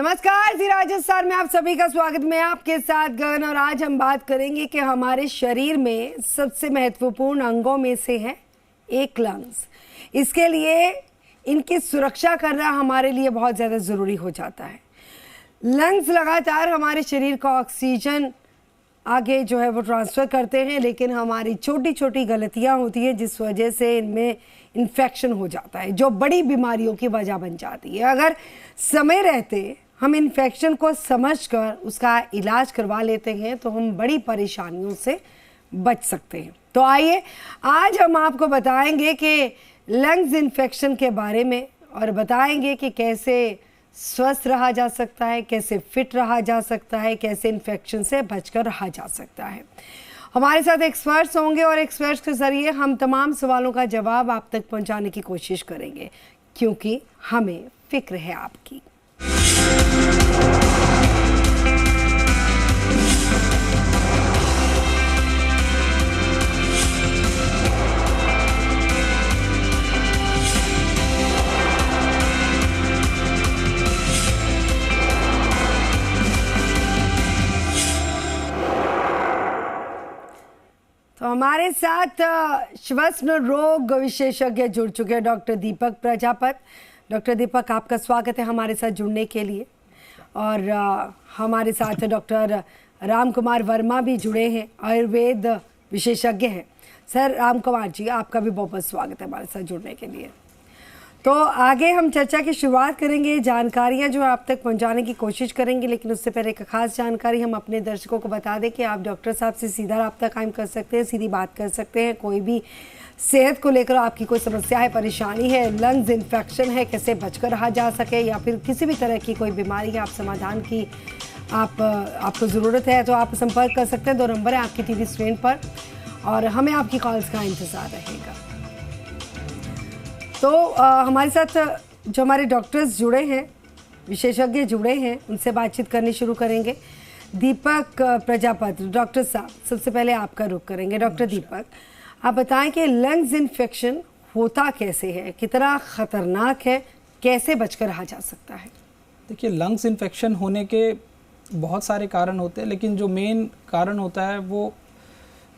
नमस्कार जी, राजस्थान में आप सभी का स्वागत। मैं आपके साथ गगन और आज हम बात करेंगे कि हमारे शरीर में सबसे महत्वपूर्ण अंगों में से है एक लंग्स। इसके लिए इनकी सुरक्षा करना हमारे लिए बहुत ज़्यादा ज़रूरी हो जाता है। लंग्स लगातार हमारे शरीर का ऑक्सीजन आगे जो है वो ट्रांसफ़र करते हैं, लेकिन हमारी छोटी छोटी गलतियां होती हैं जिस वजह से इनमें इन्फेक्शन हो जाता है, जो बड़ी बीमारियों की वजह बन जाती है। अगर समय रहते हम इन्फेक्शन को समझकर उसका इलाज करवा लेते हैं तो हम बड़ी परेशानियों से बच सकते हैं। तो आइए आज हम आपको बताएंगे कि लंग्स इन्फेक्शन के बारे में, और बताएंगे कि कैसे स्वस्थ रहा जा सकता है, कैसे फिट रहा जा सकता है, कैसे इन्फेक्शन से बचकर रहा जा सकता है। हमारे साथ एक्सपर्ट्स होंगे और एक्सपर्ट्स के ज़रिए हम तमाम सवालों का जवाब आप तक पहुंचाने की कोशिश करेंगे, क्योंकि हमें फिक्र है आपकी। तो हमारे साथ श्वसन रोग विशेषज्ञ जुड़ चुके हैं डॉक्टर दीपक प्रजापत। डॉक्टर दीपक, आपका स्वागत है हमारे साथ जुड़ने के लिए। और हमारे साथ डॉक्टर राम कुमार वर्मा भी जुड़े हैं, आयुर्वेद विशेषज्ञ हैं। सर राम कुमार जी, आपका भी बहुत बहुत स्वागत है हमारे साथ जुड़ने के लिए। तो आगे हम चर्चा की शुरुआत करेंगे, जानकारियां जो आप तक पहुंचाने की कोशिश करेंगे, लेकिन उससे पहले एक खास जानकारी हम अपने दर्शकों को बता दें कि आप डॉक्टर साहब से सीधा रब्ता कायम कर सकते हैं, सीधी बात कर सकते हैं। कोई भी सेहत को लेकर आपकी कोई समस्या है, परेशानी है, लंग्स इन्फेक्शन है, कैसे बचकर रहा जा सके, या फिर किसी भी तरह की कोई बीमारी है, आप समाधान की आपको ज़रूरत है, तो आप संपर्क कर सकते हैं। 2 नंबर है आपकी टीवी स्क्रीन पर और हमें आपकी कॉल्स का इंतज़ार रहेगा। तो हमारे साथ जो हमारे डॉक्टर्स जुड़े हैं, विशेषज्ञ जुड़े हैं, उनसे बातचीत करनी शुरू करेंगे। दीपक प्रजापत, डॉक्टर साहब, सबसे पहले आपका रुख करेंगे। डॉक्टर दीपक, आप बताएं कि लंग्स इन्फेक्शन होता कैसे है, कितना ख़तरनाक है, कैसे बचकर रहा जा सकता है? देखिए, लंग्स इन्फेक्शन होने के बहुत सारे कारण होते हैं, लेकिन जो मेन कारण होता है वो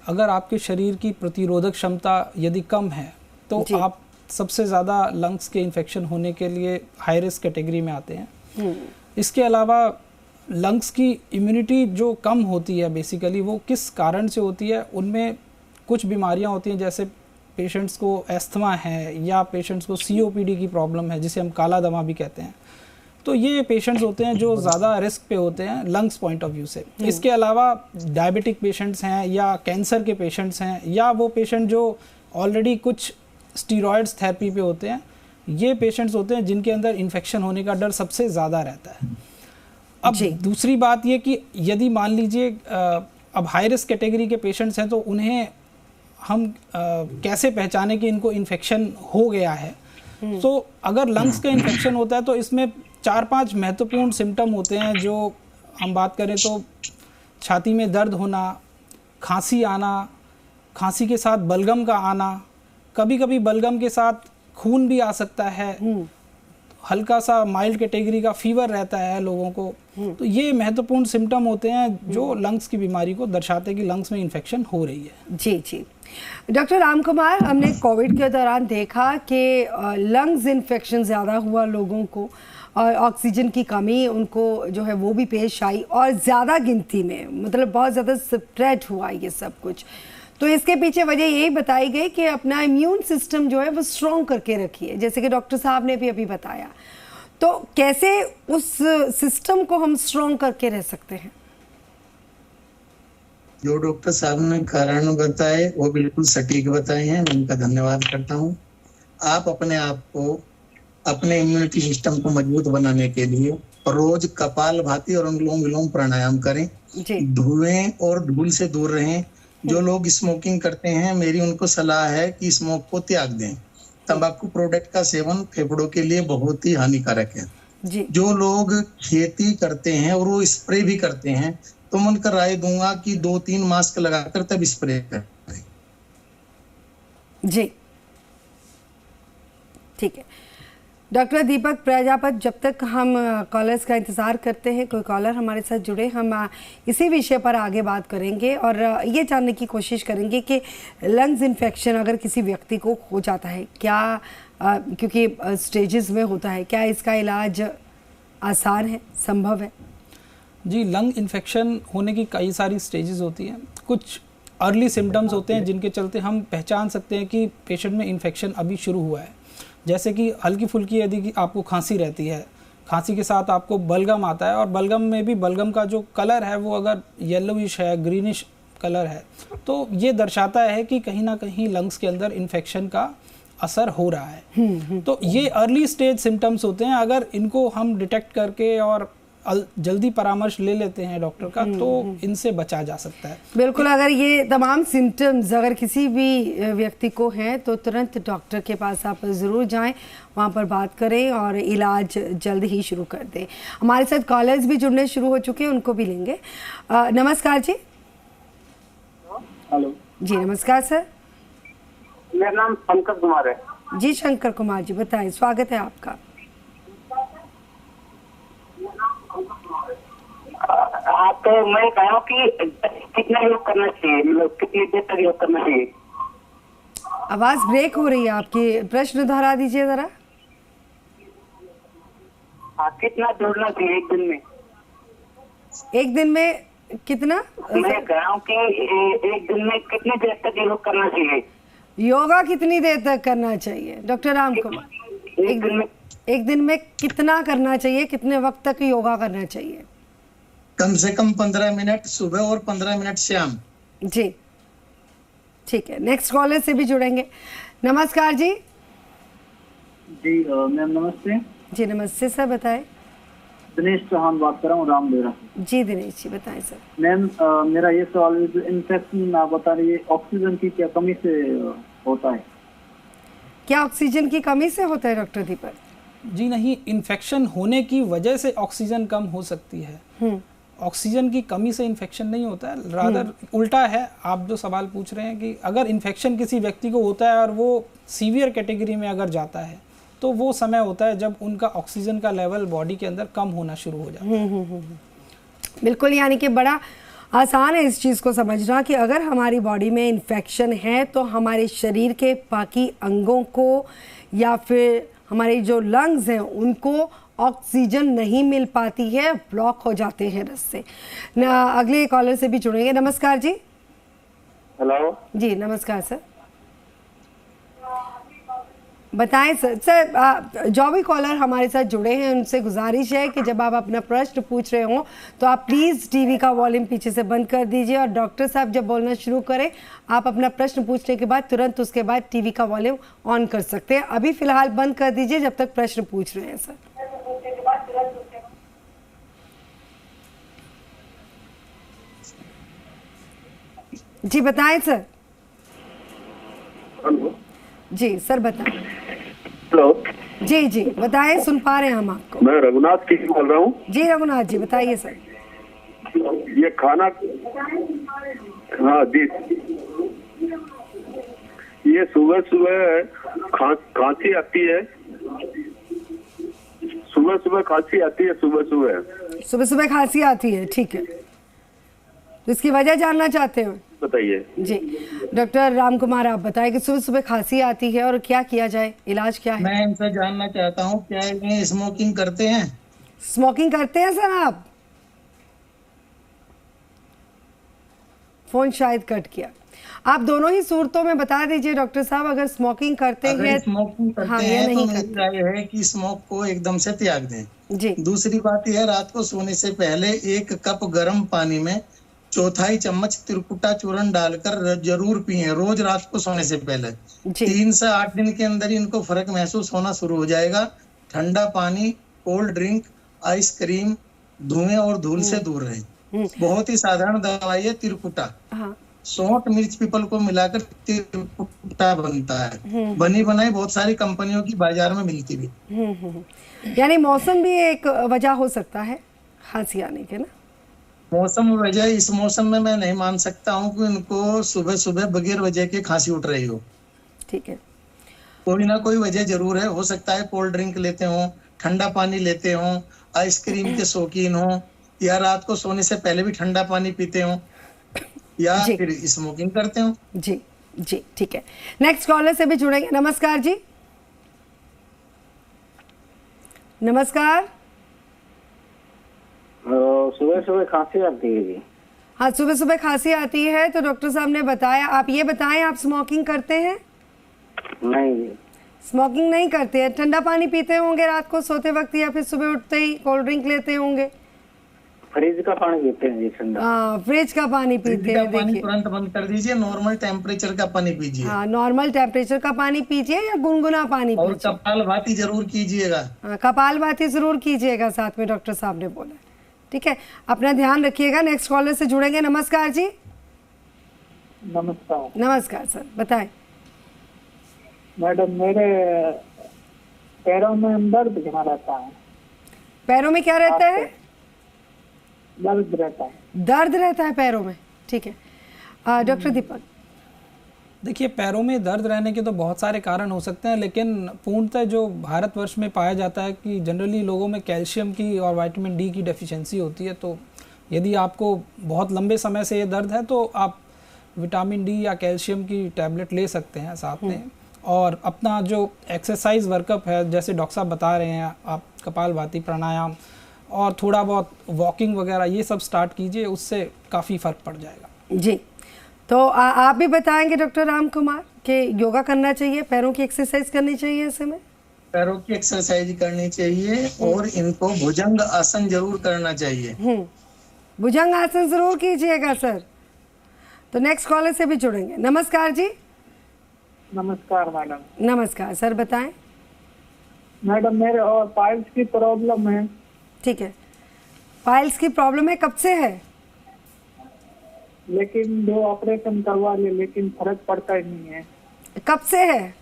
अगर आपके शरीर की प्रतिरोधक क्षमता यदि कम है तो आप सबसे ज़्यादा लंग्स के इन्फेक्शन होने के लिए हाई रिस्क कैटेगरी में आते हैं। इसके अलावा लंग्स की इम्यूनिटी जो कम होती है, बेसिकली वो किस कारण से होती है, उनमें कुछ बीमारियां होती हैं, जैसे पेशेंट्स को एस्थमा है या पेशेंट्स को COPD की प्रॉब्लम है, जिसे हम काला दमा भी कहते हैं। तो ये पेशेंट्स होते हैं जो ज़्यादा रिस्क पे होते हैं लंग्स पॉइंट ऑफ व्यू से। इसके अलावा डायबिटिक पेशेंट्स हैं या कैंसर के पेशेंट्स हैं या वो पेशेंट जो ऑलरेडी कुछ स्टीरॉयड्स थेरेपी पे होते हैं, ये पेशेंट्स होते हैं जिनके अंदर इन्फेक्शन होने का डर सबसे ज़्यादा रहता है। अब दूसरी बात ये कि यदि मान लीजिए अब हाई रिस्क कैटेगरी के पेशेंट्स हैं तो उन्हें हम कैसे पहचाने कि इनको इन्फेक्शन हो गया है। तो अगर लंग्स का इन्फेक्शन होता है तो इसमें 4-5 महत्वपूर्ण सिम्टम होते हैं। जो हम बात करें तो छाती में दर्द होना, खांसी आना, खांसी के साथ बलगम का आना, कभी कभी बलगम के साथ खून भी आ सकता है, हल्का सा माइल्ड कैटेगरी का फीवर रहता है लोगों को। तो ये महत्वपूर्ण सिम्टम होते हैं जो लंग्स की बीमारी को दर्शाते हैं कि लंग्स में इन्फेक्शन हो रही है। जी जी। डॉक्टर राम कुमार, हमने कोविड के दौरान देखा कि लंग्स इन्फेक्शन ज़्यादा हुआ लोगों को, और ऑक्सीजन की कमी उनको जो है वो भी पेश आई, और ज़्यादा गिनती में, मतलब बहुत ज़्यादा स्प्रेड हुआ ये सब कुछ। तो इसके पीछे वजह यही बताई गई कि अपना इम्यून सिस्टम जो है वो स्ट्रॉन्ग करके रखिए, जैसे कि डॉक्टर साहब ने भी अभी बताया। तो कैसे उस सिस्टम को हम स्ट्रॉन्ग करके रह सकते हैं? जो डॉक्टर साहब ने कारण बताए वो बिल्कुल सटीक बताए हैं, मैं उनका धन्यवाद करता हूं। आप अपने आप को, अपने इम्यूनिटी सिस्टम को मजबूत बनाने के लिए रोज कपालभाति और अनुलोम विलोम प्राणायाम करें। धुएं और धूल से दूर रहें। जो लोग स्मोकिंग करते हैं, मेरी उनको सलाह है कि स्मोक को त्याग दें। तंबाकू प्रोडक्ट का सेवन फेफड़ों के लिए बहुत ही हानिकारक है। जो लोग खेती करते हैं और वो स्प्रे भी करते हैं, तो मैं उनका राय दूंगा कि 2-3 मास्क लगाकर तब स्प्रे करें। जी ठीक है। डॉक्टर दीपक प्रजापत, जब तक हम कॉलर्स का इंतज़ार करते हैं, कोई कॉलर हमारे साथ जुड़े, हम इसी विषय पर आगे बात करेंगे और ये जानने की कोशिश करेंगे कि लंग्स इन्फेक्शन अगर किसी व्यक्ति को हो जाता है क्या, क्योंकि स्टेजेस में होता है, क्या इसका इलाज आसान है, संभव है? जी, लंग इन्फेक्शन होने की कई सारी स्टेजेस होती हैं। कुछ अर्ली सिम्टम्स होते हैं जिनके चलते हम पहचान सकते हैं कि पेशेंट में इन्फेक्शन अभी शुरू हुआ है। जैसे कि हल्की फुल्की यदि आपको खांसी रहती है, खांसी के साथ आपको बलगम आता है और बलगम में भी बलगम का जो कलर है वो अगर येलोइश है, ग्रीनिश कलर है, तो ये दर्शाता है कि कहीं ना कहीं लंग्स के अंदर इन्फेक्शन का असर हो रहा है। तो ये अर्ली स्टेज सिम्टम्स होते हैं। अगर इनको हम डिटेक्ट करके और जल्दी परामर्श ले लेते हैं डॉक्टर का, तो इनसे बचा जा सकता है। बिल्कुल, अगर ये तमाम सिम्टम्स अगर किसी भी व्यक्ति को हैं तो तुरंत डॉक्टर के पास आप ज़रूर जाएं, वहाँ पर बात करें और इलाज जल्द ही शुरू कर दें। हमारे साथ कॉलर्स भी जुड़ने शुरू हो चुके हैं, उनको भी लेंगे। नमस्कार जी। हेलो जी नमस्कार सर। मेरा नाम शंकर कुमार है। जी शंकर कुमार जी, बताएं, स्वागत है आपका। तो मैं कह रहा हूँ कि कितना योग करना चाहिए, मतलब कितनी देर तक योग करना चाहिए? आवाज ब्रेक हो रही है आपकी, प्रश्न दोहरा दीजिए जरा। कितना दौड़ना चाहिए एक दिन में? एक दिन में कितना? मैं कह रहा हूँ कि एक दिन में कितनी देर तक योग करना चाहिए? योगा कितनी देर तक करना चाहिए डॉक्टर राम कुमार? एक दिन में कितना करना चाहिए, कितने वक्त तक योगा करना चाहिए? कम से कम 15 मिनट सुबह और 15 मिनट शाम। जी ठीक है, नेक्स्ट कॉलर से भी जुड़ेंगे। नमस्कार जी। जी मैम नमस्ते। जी नमस्ते सर, बताएं। दिनेश चौहान बात कर रहा हूँ रामदेवरा। जी दिनेश जी बताएं सर। मैम मेरा ये सवाल है, जो इन्फेक्शन आप बता रही है, ऑक्सीजन की क्या कमी से होता है? क्या ऑक्सीजन की कमी से होता है डॉक्टर दीपक? जी नहीं, इन्फेक्शन होने की वजह से ऑक्सीजन कम हो सकती है। ऑक्सीजन की कमी से इन्फेक्शन नहीं होता है, रादर उल्टा है। आप जो सवाल पूछ रहे हैं कि अगर इन्फेक्शन किसी व्यक्ति को होता है और वो सीवियर कैटेगरी में अगर जाता है, तो वो समय होता है जब उनका ऑक्सीजन का लेवल बॉडी के अंदर कम होना शुरू हो जाता है। बिल्कुल, यानी कि बड़ा आसान है इस चीज़ को समझना कि अगर हमारी बॉडी में इन्फेक्शन है तो हमारे शरीर के बाकी अंगों को या फिर हमारे जो लंग्स हैं उनको ऑक्सीजन नहीं मिल पाती है, ब्लॉक हो जाते हैं रस्ते। अगले कॉलर से भी जुड़ेंगे। नमस्कार जी। हेलो जी नमस्कार सर, बताएं सर। सर जो भी कॉलर हमारे साथ जुड़े हैं उनसे गुजारिश है कि जब आप अपना प्रश्न पूछ रहे हो तो आप प्लीज़ टीवी का वॉल्यूम पीछे से बंद कर दीजिए और डॉक्टर साहब जब बोलना शुरू करें आप अपना प्रश्न पूछने के बाद तुरंत उसके बाद टीवी का वॉल्यूम ऑन कर सकते हैं। अभी फिलहाल बंद कर दीजिए जब तक प्रश्न पूछ रहे हैं सर। जी बताएं सर। जी सर बताएं। हेलो जी जी बताएं, सुन पा रहे हैं हम आपको। मैं रघुनाथ की बोल रहा हूँ। जी रघुनाथ जी बताइए सर। ये खाना, हाँ जी, ये सुबह सुबह खांसी आती है, सुबह सुबह खांसी आती है, सुबह सुबह खांसी आती है, ठीक है, तो इसकी वजह जानना चाहते हो? बताइए जी डॉक्टर राम कुमार, आप बताएं कि सुबह सुबह खांसी आती है और क्या किया जाए, इलाज क्या है? मैं इनसे जानना चाहता हूँ, क्या ये स्मोकिंग करते हैं? स्मोकिंग करते हैं सर आप? फोन शायद कट किया। आप दोनों ही सूरतों में बता दीजिए डॉक्टर साहब, अगर स्मोकिंग करते हैं, स्मोकिंग करते हाँ, हैं नहीं तो मेरी राय है कि स्मोक को एकदम से त्याग दें। जी। दूसरी बात यह, रात को सोने से पहले 1 कप गर्म पानी में 1/4 चम्मच त्रिकुटा चूर्ण डालकर जरूर पिए, रोज रात को सोने से पहले। 3 से 8 दिन के अंदर इनको फर्क महसूस होना शुरू हो जाएगा। ठंडा पानी, कोल्ड ड्रिंक, आइसक्रीम, धुएं और धूल से दूर रहें। बहुत ही साधारण दवाई है त्रिकुटा। सौंठ मिर्च पीपल को मिलाकर त्रिकुटा बनता है। बनी बनाई बहुत सारी कंपनियों की बाजार में मिलती भी। यानी मौसम भी एक वजह हो सकता है खांसी आने के ना? मौसम वजह, इस मौसम में मैं नहीं मान सकता हूँ कि उनको सुबह सुबह बगैर वजह के खांसी उठ रही हो। ठीक है, कोई ना कोई वजह जरूर है। हो सकता है कोल्ड ड्रिंक लेते हो, ठंडा पानी लेते हो, आइसक्रीम के शौकीन हो, या रात को सोने से पहले भी ठंडा पानी पीते हो, या जी। फिर स्मोकिंग करते हो। जी जी, ठीक है। नेक्स्ट कॉलर से भी जुड़ेंगे। नमस्कार जी। नमस्कार। सुबह सुबह खांसी आती है जी। हाँ, सुबह सुबह खांसी आती है तो डॉक्टर साहब ने बताया। आप ये बताएं, आप स्मोकिंग करते हैं? नहीं जी। स्मोकिंग नहीं करते हैं। ठंडा पानी पीते होंगे रात को सोते वक्त, या फिर सुबह उठते ही कोल्ड ड्रिंक लेते होंगे? फ्रिज का पानी पीते हैं जी, ठंडा। हाँ, फ्रिज का पानी फ्रिज पीते का हैं। पानी देखिए, तुरंत बंद कर दीजिए, नॉर्मल टेम्परेचर का पानी पीजिए। हाँ, नॉर्मल टेम्परेचर का पानी पीजिए या गुनगुना पानी और पीजिए। कपालभाति जरूर कीजिएगा। हाँ, कपालभाति जरूर कीजिएगा साथ में, डॉक्टर साहब ने बोला। ठीक है, अपना ध्यान रखिएगा। नेक्स्ट कॉलर से जुड़ेंगे। नमस्कार जी। नमस्कार नमस्कार सर, बताएं। मैडम, मेरे पैरों में दर्द जमा रहता है। पैरों में क्या रहता है? दर्द रहता है। दर्द रहता है पैरों में। ठीक है, डॉक्टर दीपक। देखिए, पैरों में दर्द रहने के तो बहुत सारे कारण हो सकते हैं, लेकिन पूर्णतः जो भारतवर्ष में पाया जाता है कि जनरली लोगों में कैल्शियम की और विटामिन डी की डेफिशिएंसी होती है। तो यदि आपको बहुत लंबे समय से ये दर्द है तो आप विटामिन डी या कैल्शियम की टैबलेट ले सकते हैं साथ में। और अपना जो एक्सरसाइज वर्कअप है, जैसे डॉक्टर साहब बता रहे हैं, आप कपालभाति, प्राणायाम और थोड़ा बहुत वॉकिंग वगैरह ये सब स्टार्ट कीजिए, उससे काफ़ी फ़र्क पड़ जाएगा। जी, तो आप भी बताएंगे डॉक्टर राम कुमार कि योगा करना चाहिए, पैरों की एक्सरसाइज करनी चाहिए ऐसे में? पैरों की एक्सरसाइज करनी चाहिए और इनको भुजंग आसन जरूर करना चाहिए। भुजंग आसन जरूर कीजिएगा सर। तो नेक्स्ट कॉलर से भी जुड़ेंगे। नमस्कार जी। नमस्कार मैडम। नमस्कार सर, बताएं। मैडम, मेरे और पाइल्स की प्रॉब्लम है। ठीक है, पाइल्स की प्रॉब्लम है, कब से है? लेकिन 2 ऑपरेशन करवा लिए, लेकिन फर्क पड़ता ही नहीं है। कब से है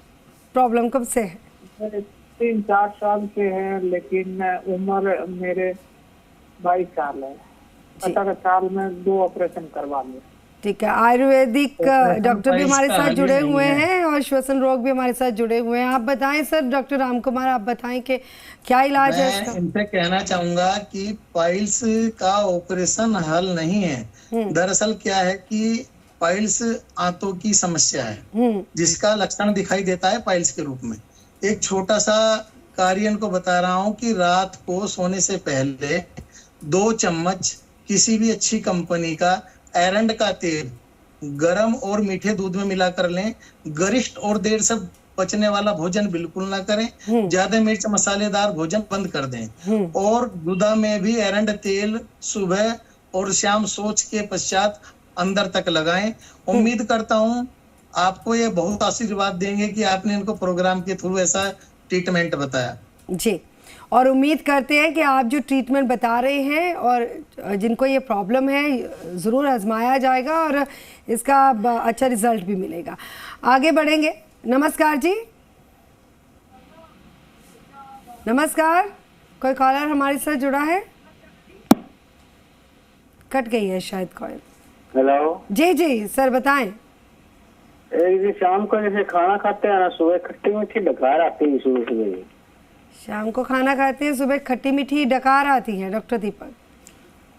प्रॉब्लम, कब से है? मेरे 3-4 साल से है, लेकिन उम्र मेरे 22 साल है। 18 साल में 2 ऑपरेशन करवा लिए। ठीक है, आयुर्वेदिक डॉक्टर भी हमारे साथ जुड़े हुए है। हैं और श्वसन रोग भी हमारे साथ जुड़े हुए हैं। आप बताएं सर, डॉक्टर राम कुमार, आप बताएं कि क्या इलाज है मैं इसका? इनसे कहना चाहूंगा कि पाइल्स का ऑपरेशन हल नहीं है। दरअसल क्या है कि पाइल्स आंतों की समस्या है, जिसका लक्षण दिखाई देता है पाइल्स के रूप में। एक छोटा सा कार्य इनको बता रहा हूँ कि रात को सोने से पहले 2 चम्मच किसी भी अच्छी कंपनी का एरंड का तेल गरम और मीठे दूध में मिलाकर लें। गरिष्ठ और देर से पचने वाला भोजन बिल्कुल ना करें। ज्यादा मिर्च मसालेदार भोजन बंद कर दें। और गुदा में भी एरंड तेल सुबह और शाम सोच के पश्चात अंदर तक लगाएं। उम्मीद करता हूं आपको ये बहुत आशीर्वाद देंगे कि आपने इनको प्रोग्राम के थ्रू ऐसा ट्रीटमेंट बताया। जी, और उम्मीद करते हैं कि आप जो ट्रीटमेंट बता रहे हैं और जिनको ये प्रॉब्लम है ज़रूर आजमाया जाएगा और इसका अच्छा रिजल्ट भी मिलेगा। आगे बढ़ेंगे। नमस्कार जी। नमस्कार, कोई कॉलर हमारे साथ जुड़ा है? कट गई है शायद कॉल। हेलो जी जी सर, बताएं। एक दिन शाम को जैसे खाना खाते हैं ना, सुबह खट्टी मीठी डकार आती है सुबह सुबह। शाम को खाना खाते हैं, सुबह खट्टी मीठी डकार आती है, डॉक्टर दीपक?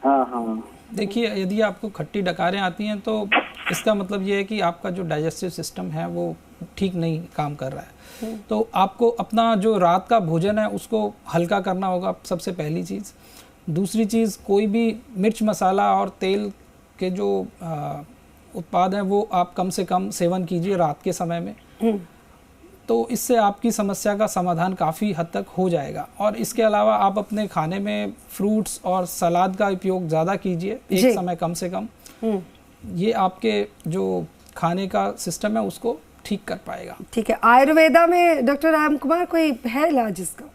हाँ हाँ। देखिए, यदि आपको खट्टी डकारें आती हैं तो इसका मतलब ये है कि आपका जो डाइजेस्टिव सिस्टम है वो ठीक नहीं काम कर रहा है। तो आपको अपना जो रात का भोजन है उसको हल्का करना होगा, सबसे पहली चीज़। दूसरी चीज़, कोई भी मिर्च मसाला और तेल के जो उत्पाद हैं वो आप कम से कम सेवन कीजिए रात के समय में। तो इससे आपकी समस्या का समाधान काफ़ी हद तक हो जाएगा। और इसके अलावा आप अपने खाने में फ्रूट्स और सलाद का उपयोग ज़्यादा कीजिए, एक समय कम से कम। ये आपके जो खाने का सिस्टम है उसको ठीक कर पाएगा। ठीक है, आयुर्वेदा में डॉक्टर राम कुमार कोई है इलाज इसका?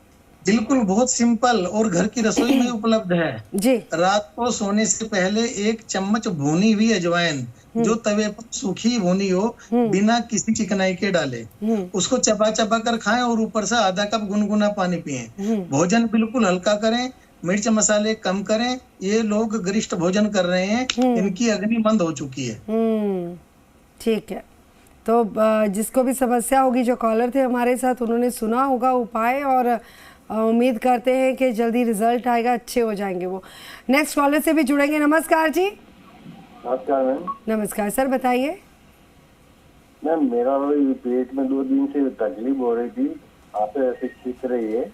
बिल्कुल, बहुत सिंपल और घर की रसोई में उपलब्ध है जी। रात को सोने से पहले 1 चम्मच भुनी हुई अजवाइन, जो तवे पर सूखी भुनी हो, बिना किसी चिकनाई के डाले, उसको चबा चबा कर खाएं और ऊपर से आधा कप गुनगुना पानी पिएं। भोजन बिल्कुल हल्का करें, मिर्च मसाले कम करें। ये लोग गरिष्ठ भोजन कर रहे हैं, इनकी अग्नि मंद हो चुकी है। ठीक है, तो जिसको भी समस्या होगी, जो कॉलर थे हमारे साथ, उन्होंने सुना होगा उपाय, और उम्मीद करते हैं कि जल्दी रिजल्ट आएगा, अच्छे हो जाएंगे वो। नेक्स्ट कॉलर से भी जुड़ेंगे। नमस्कार जी। नमस्कार मैम। नमस्कार सर, बताइए। मैम मेरा पेट में 2 दिन से तकलीफ हो रही थी, आप ऐसे ठीक रही है?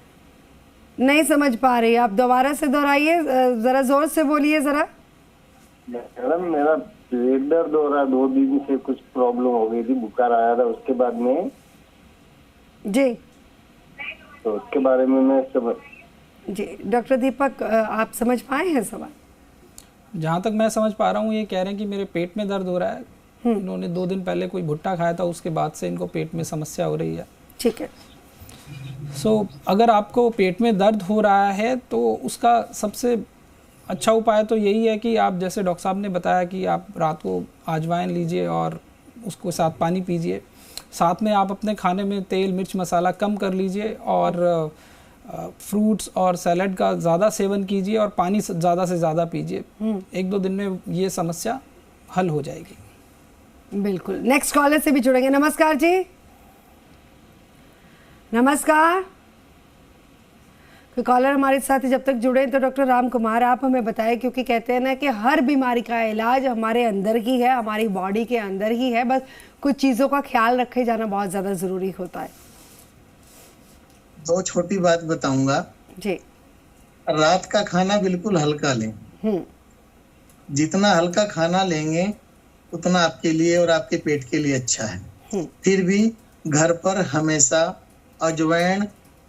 नहीं समझ पा रही, आप दोबारा से दोहराइए, जरा जोर से बोलिए जरा। मैडम मेरा पेट दर्द हो रहा है, 2 दिन से कुछ प्रॉब्लम हो गई थी, बुखार आया था उसके बाद में जी, तो उसके बारे में मैं समझ। जी डॉक्टर दीपक, आप समझ पाए हैं सवाल? जहाँ तक मैं समझ पा रहा हूँ, ये कह रहे हैं कि मेरे पेट में दर्द हो रहा है। इन्होंने 2 दिन पहले कोई भुट्टा खाया था, उसके बाद से इनको पेट में समस्या हो रही है। ठीक है। अगर आपको पेट में दर्द हो रहा है तो उसका सबसे अच्छा उपाय तो यही है कि आप, जैसे डॉक्टर साहब ने बताया, कि आप रात को अजवाइन लीजिए और उसको साथ पानी पीजिए। साथ में आप अपने खाने में तेल मिर्च मसाला कम कर लीजिए, और फ्रूट्स और सैलड का ज़्यादा सेवन कीजिए, और पानी ज़्यादा से ज़्यादा पीजिए। 1-2 दिन में ये समस्या हल हो जाएगी। बिल्कुल। नेक्स्ट कॉलर से भी जुड़ेंगे। नमस्कार जी। नमस्कार। कॉलर हमारे साथ जब तक जुड़े तो डॉक्टर राम कुमार, आप हमें बताएं, क्योंकि कहते हैं ना कि हर बीमारी का इलाज हमारे अंदर ही है, हमारी बॉडी के अंदर ही है, बस कुछ चीज़ों का ख्याल रखे जाना बहुत ज़्यादा ज़रूरी होता है। 2 छोटी बात बताऊंगा जी। रात का खाना बिल्कुल हल्का लें। जितना हल्का खाना लेंगे उतना आपके लिए और आपके पेट के लिए अच्छा है। फिर भी घर पर हमेशा अजवाइन,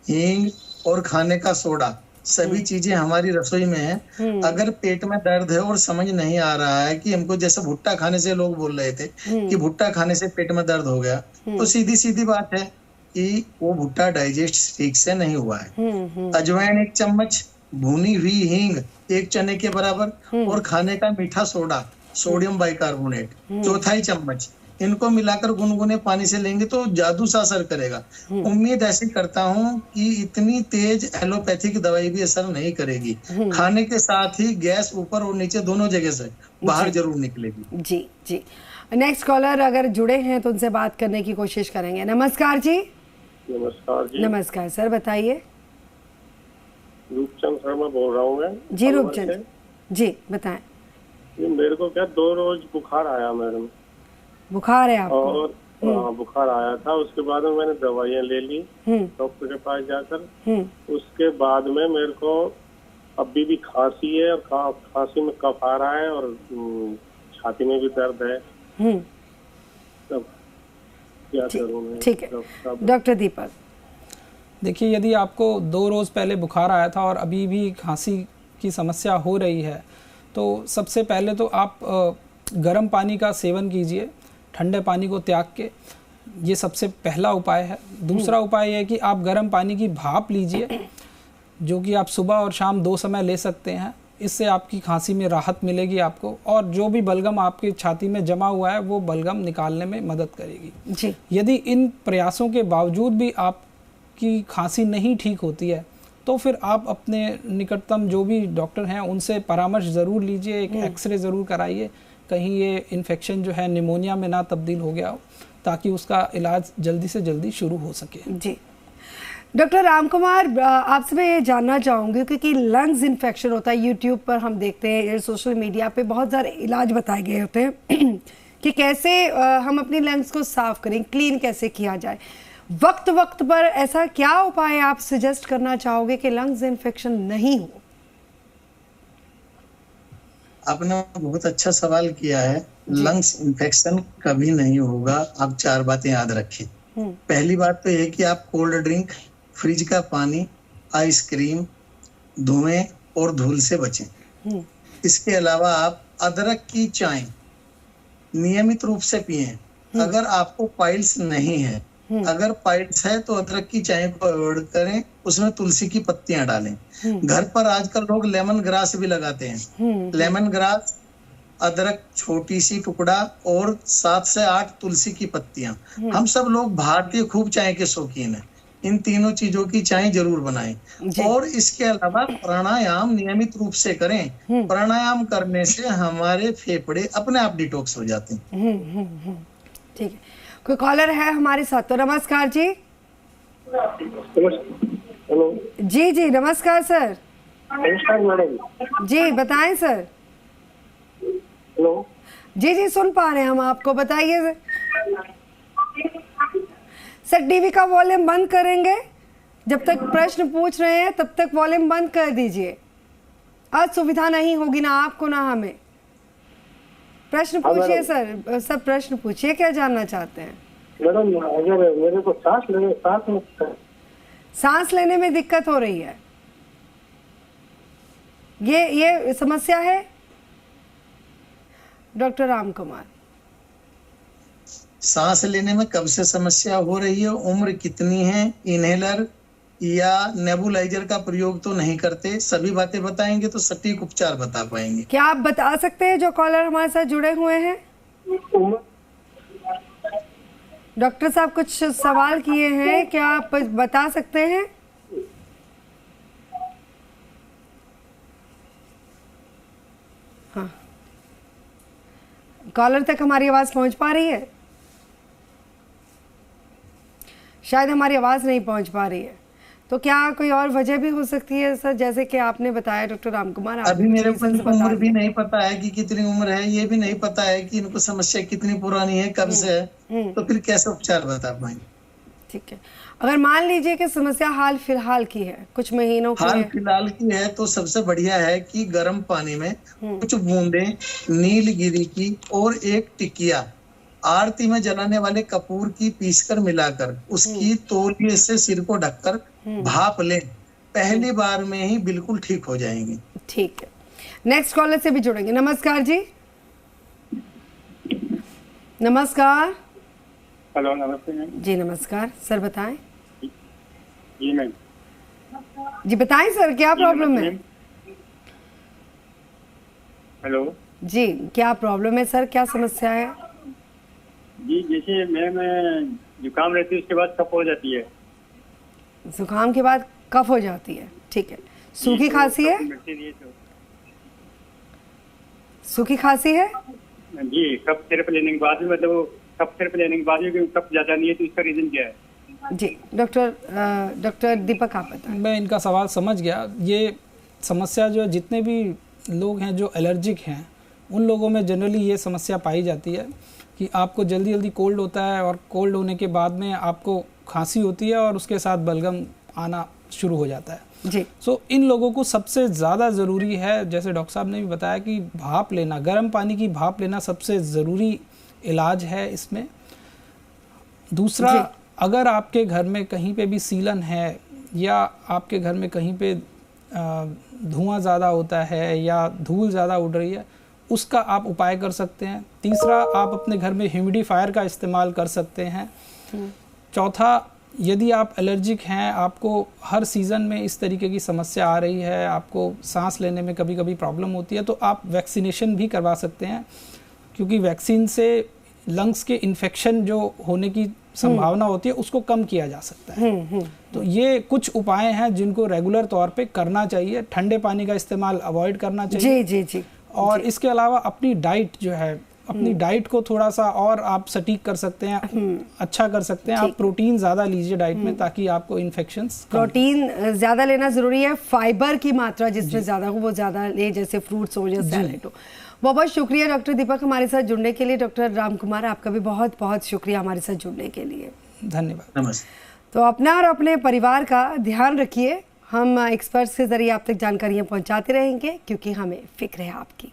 हींग और खाने का सोडा, सभी चीजें हमारी रसोई में है। अगर पेट में दर्द है और समझ नहीं आ रहा है कि हमको, जैसे भुट्टा खाने से लोग बोल रहे थे कि भुट्टा खाने से पेट में दर्द हो गया, तो सीधी सीधी बात है कि वो भुट्टा डाइजेस्ट ठीक से नहीं हुआ है। अजवाइन 1 चम्मच, भुनी हुई हींग 1 चने के बराबर, और खाने का मीठा सोडा, सोडियम बाइकार्बोनेट 1/4 चम्मच, इनको मिलाकर गुनगुने पानी से लेंगे तो जादू सा असर करेगा। उम्मीद ऐसी करता हूँ कि इतनी तेज एलोपैथिक दवाई भी असर नहीं करेगी। खाने के साथ ही गैस ऊपर और नीचे दोनों जगह से बाहर जरूर निकलेगी। जी जी। नेक्स्ट कॉलर अगर जुड़े हैं तो उनसे बात करने की कोशिश करेंगे। नमस्कार जी। नमस्कार जी। नमस्कार सर, बताइए। रूपचंद शर्मा बोल रहा हूँ मैं। जी रूपचंद जी, बताएं। मेरे को क्या 2 रोज बुखार आया मैडम। बुखार है आपको? और बुखार आया था, उसके बाद में मैंने दवाइयाँ ले ली डॉक्टर के पास जाकर। उसके बाद में मेरे को अभी भी खांसी है, और खांसी में कफ आ रहा है, और छाती में भी दर्द है। तब क्या करूं मैं? ठीक है डॉक्टर दीपक। देखिए, यदि आपको 2 रोज़ पहले बुखार आया था और अभी भी खांसी की समस्या हो रही है, तो सबसे पहले तो आप गर्म पानी का सेवन कीजिए, ठंडे पानी को त्याग के। ये सबसे पहला उपाय है। दूसरा उपाय है कि आप गर्म पानी की भाप लीजिए, जो कि आप सुबह और शाम 2 समय ले सकते हैं। इससे आपकी खांसी में राहत मिलेगी आपको, और जो भी बलगम आपकी छाती में जमा हुआ है वो बलगम निकालने में मदद करेगी जी। यदि इन प्रयासों के बावजूद भी आपकी खांसी नहीं ठीक होती है, तो फिर आप अपने निकटतम जो भी डॉक्टर हैं उनसे परामर्श ज़रूर लीजिए, एक एक्सरे ज़रूर कराइए, कहीं ये इन्फेक्शन जो है निमोनिया में ना तब्दील हो गया हो, ताकि उसका इलाज जल्दी से जल्दी शुरू हो सके। जी डॉक्टर राम कुमार, आपसे मैं ये जानना चाहूँगी, क्योंकि लंग्स इन्फेक्शन होता है, यूट्यूब पर हम देखते हैं, सोशल मीडिया पे बहुत सारे इलाज बताए गए होते हैं कि कैसे हम अपनी लंग्स को साफ करें, क्लीन कैसे किया जाए। वक्त वक्त पर ऐसा क्या उपाय आप सजेस्ट करना चाहोगे कि लंग्स इन्फेक्शन नहीं हो? आपने बहुत अच्छा सवाल किया है। लंग्स इन्फेक्शन कभी नहीं होगा। आप 4 बातें याद रखें। पहली बात तो यह कि आप कोल्ड ड्रिंक, फ्रिज का पानी, आइसक्रीम, धुएं और धूल से बचें। इसके अलावा आप अदरक की चाय नियमित रूप से पिएं। अगर आपको पाइल्स नहीं है, अगर पाइल्स है तो अदरक की चाय को अवॉइड करें, उसमें तुलसी की पत्तियां डालें। घर पर आजकल लोग लेमन ग्रास भी लगाते हैं। लेमन ग्रास, अदरक छोटी सी टुकड़ा और 7 से 8 तुलसी की पत्तियां। हम सब लोग भारतीय खूब चाय के शौकीन हैं। इन तीनों चीजों की चाय जरूर बनाएं। और इसके अलावा प्राणायाम नियमित रूप से करें। प्राणायाम करने से हमारे फेफड़े अपने आप डिटॉक्स हो जाते हैं। ठीक है। कोई कॉलर है हमारे साथ, तो नमस्कार जी। हेलो जी जी नमस्कार सर। नमस्कार मैडम। जी बताएं सर। हेलो जी जी सुन पा रहे हैं हम आपको, बताइए सर। टीवी का वॉल्यूम बंद करेंगे, जब तक प्रश्न पूछ रहे हैं तब तक वॉल्यूम बंद कर दीजिए। असुविधा नहीं होगी ना आपको ना हमें। प्रश्न पूछिए सर, सब प्रश्न पूछिए, क्या जानना चाहते हैं? मैडम अगर मेरे को सांस लेने में दिक्कत हो रही है, ये समस्या है डॉक्टर राम कुमार? सांस लेने में कब से समस्या हो रही है, उम्र कितनी है, इनहेलर या नेबुलाइजर का प्रयोग तो नहीं करते? सभी बातें बताएंगे तो सटीक उपचार बता पाएंगे। क्या आप बता सकते हैं जो कॉलर हमारे साथ जुड़े हुए हैं? डॉक्टर साहब कुछ सवाल किए हैं, क्या आप बता सकते हैं? हाँ, कॉलर तक हमारी आवाज पहुंच पा रही है? शायद हमारी आवाज नहीं पहुंच पा रही है। तो क्या कोई और वजह भी हो सकती है सर, जैसे कि आपने बताया डॉक्टर राम कुमार? अभी मेरे को उम्र भी नहीं पता है कि कितनी उम्र है, ये भी नहीं पता है कि इनको समस्या कितनी पुरानी है, कब से है, तो फिर कैसे उपचार बता पाएंगे? ठीक है, अगर मान लीजिए कि समस्या हाल फिलहाल की है, कुछ महीनों की हाल फिलहाल की है, तो सबसे बढ़िया है कि गर्म पानी में कुछ बूंदे नीलगिरी की और एक टिकिया आरती में जलाने वाले कपूर की पीसकर मिलाकर उसकी तौलिए से सिर को ढककर भाप लें, पहली बार में ही बिल्कुल ठीक हो जाएंगे। ठीक है, नेक्स्ट कॉलर से भी जुड़ेंगे। नमस्कार जी। नमस्कार। हेलो नमस्ते मैम। जी नमस्कार सर, बताएं। जी मैम। जी बताएं सर, क्या प्रॉब्लम है? हेलो जी, क्या प्रॉब्लम है सर, क्या समस्या है? जी, जैसे मैं जुकाम रहती है उसके बाद कफ हो जाती है। जुकाम के बाद कफ हो जाती है, ठीक है। सूखी खांसी है? सूखी खांसी है जी, कफ सिरप लेने के बाद मतलब कफ सिरप लेने के बाद कफ ज्यादा नहीं है, तो इसका रीजन क्या है? जी डॉक्टर दीपक आप बताएं। मैं इनका सवाल समझ गया। ये समस्या जो जितने भी लोग हैं जो एलर्जिक हैं, उन लोगों में जनरली ये समस्या पाई जाती है कि आपको जल्दी जल्दी कोल्ड होता है और कोल्ड होने के बाद में आपको खांसी होती है और उसके साथ बलगम आना शुरू हो जाता है जी। सो इन लोगों को सबसे ज़्यादा ज़रूरी है, जैसे डॉक्टर साहब ने भी बताया, कि भाप लेना, गर्म पानी की भाप लेना सबसे ज़रूरी इलाज है इसमें। दूसरा, अगर आपके घर में कहीं पे भी सीलन है या आपके घर में कहीं पे धुआं ज़्यादा होता है या धूल ज़्यादा उड़ रही है, उसका आप उपाय कर सकते हैं। तीसरा, आप अपने घर में ह्यूमिडिफायर का इस्तेमाल कर सकते हैं। चौथा, यदि आप एलर्जिक हैं, आपको हर सीज़न में इस तरीके की समस्या आ रही है, आपको सांस लेने में कभी कभी प्रॉब्लम होती है, तो आप वैक्सीनेशन भी करवा सकते हैं, क्योंकि वैक्सीन से लंग्स के इन्फेक्शन जो होने की संभावना होती है उसको कम किया जा सकता है। तो ये कुछ उपाय हैं जिनको रेगुलर तौर पे करना चाहिए। ठंडे पानी का इस्तेमाल अवॉइड करना चाहिए। जी जी जी। और इसके अलावा अपनी डाइट जो है, अपनी डाइट को थोड़ा सा और आप सटीक कर सकते हैं, अच्छा कर सकते हैं। आप प्रोटीन ज़्यादा लीजिए डाइट में, ताकि आपको इन्फेक्शंस, प्रोटीन ज़्यादा लेना ज़रूरी है। फाइबर की मात्रा जिसमें ज़्यादा हो वो ज़्यादा ले, जैसे फ्रूट्स हो या सैलेड हो। बहुत बहुत शुक्रिया डॉक्टर दीपक हमारे साथ जुड़ने के लिए। डॉक्टर राम कुमार, आपका भी बहुत बहुत शुक्रिया हमारे साथ जुड़ने के लिए। धन्यवाद। नमस्ते। तो अपना और अपने परिवार का ध्यान रखिए। हम एक्सपर्ट्स के जरिए आप तक जानकारियाँ पहुँचाते रहेंगे, क्योंकि हमें फिक्र है आपकी।